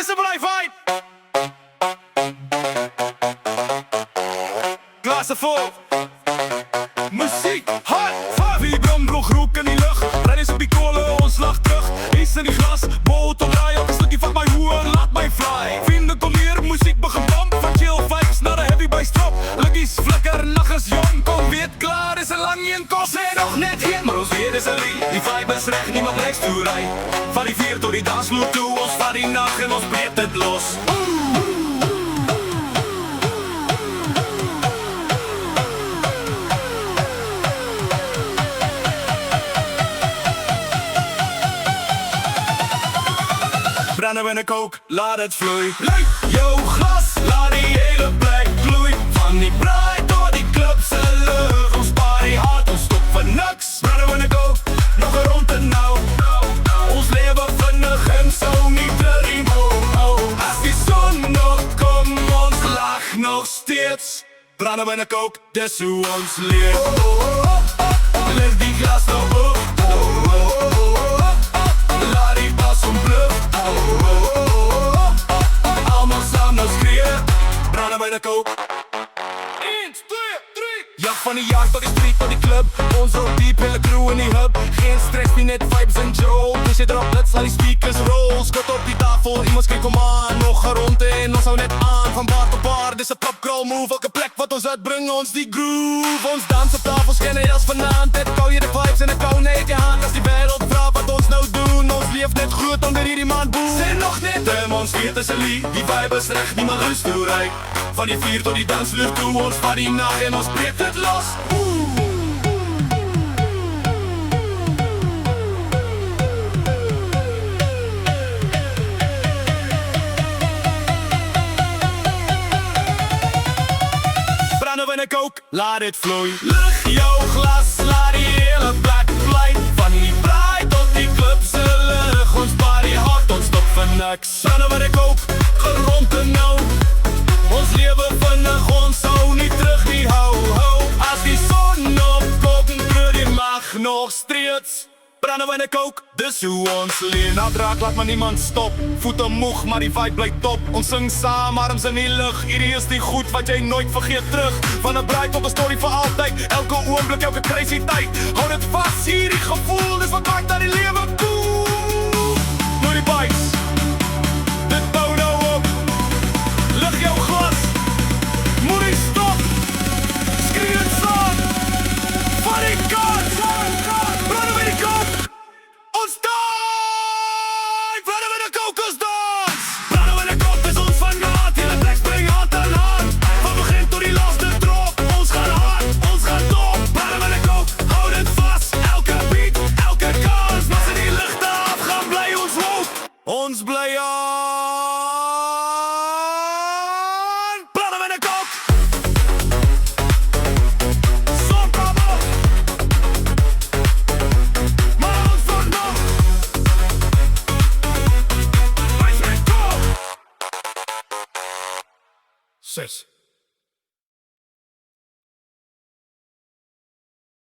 is een blijf vibe. Glazen vol. Muziek, hard, vibe. Vibram, blog, rook in die lucht. Rijden op die kolen, ons slag terug. Eens in die glas, boot op rij. Elke stukje van mijn hoer, laat mij fly. Vrienden, kom hier, muziek begin bam. Van chill vibes naar de heavy bass drop. Luggies, flikker, nachts jong. Kom weer klaar, is een lang in kost. Zijn nog net geen, maar ons weer is een lied. Die vibe is recht, niemand rechts toe rij. Van die vier tot die dansvloer toe. Ons van die nacht en ons breekt het los. Branden we een kook, laat het vloeien. Leuk, yo, glas, laat die hele plek gloeien. Van die braai door die clubs en lucht. Ons party hard, ons stop voor niks. Branden we een kook, nog een rond en nauw. Ons leven vinnig en zo niet te remove. Als die zon nog komt, ons lach nog steeds. Branden we een kook, dus hoe ons leert. Leg die glas nou op. Laat die bas ontbluffen. Allemaal samen schreeuwen. Branden bij de kook. 1, 2, 3. Jacht van die jacht tot die street, tot die club. Ons op diep, hele crew in die hub. Geen stress, niet net vibes en Joe. Dus je erop, let's laat die speakers roll. Skut op die tafel, iemand schreeuwt kom aan. Nog een rond en ons hou net aan. Van bar tot bar, dit is een popcrawl move. Elke plek wat ons uitbrengt, ons die groove. Ons dans op tafel, schijnen als vanavond. Het kou je de vibes en het kou neemt je hand. Als die wereld vraagt wat ons nou doen. Ons leeft net goed onder hierdie man boel. Zijn nog net demonstreert is een lied. Die vibe is recht, niemand rust toe rijk. Van die vier tot die dansvloer toe. Ons van die nacht en ons breekt het los. Branden we een kook, laat het vloeien. Lucht jouw glas, laat die hele plek blij. Van die braai tot die clubs en lucht. Ons party hard, ons stop voor niks. Branden we een kook, gerond en nauw. Ons leven vinnig, ons hou niet terug die hou. Als die zon opkomt, breur die mag nog steeds. Branden we in de kook, dus hoe ons leert. Na draak laat maar niemand stop. Voeten moeg, maar die vibe blijft top. Ons zing samen, arms in die lucht. Hierdie is die goed wat jij nooit vergeet terug. Van een bruid tot een story voor altijd. Elke oomblik, elke crazy tijd. Houd het vast, hierdie gevoel is wat maakt dat die leven cool. Doe die bites. Dit bouw nou op. Lucht jouw glas. Moet niet stop. Screen het zon. Van die kant. Branden we die kook. Ons tijd. Branden we de kokosdans. Branden we de kook, is ons van gehad. Hele plek spring hand aan hand. Van begin tot die laatste drop. Ons gaat hard, ons gaat top. Branden we de kook, houd het vast. Elke beat, elke kans. Als ze die lucht af gaan, blij ons hoofd. Ons blij aan. Branden we de kook. Zon kom op. Maar ons wordt nog. Wij zijn top. 6.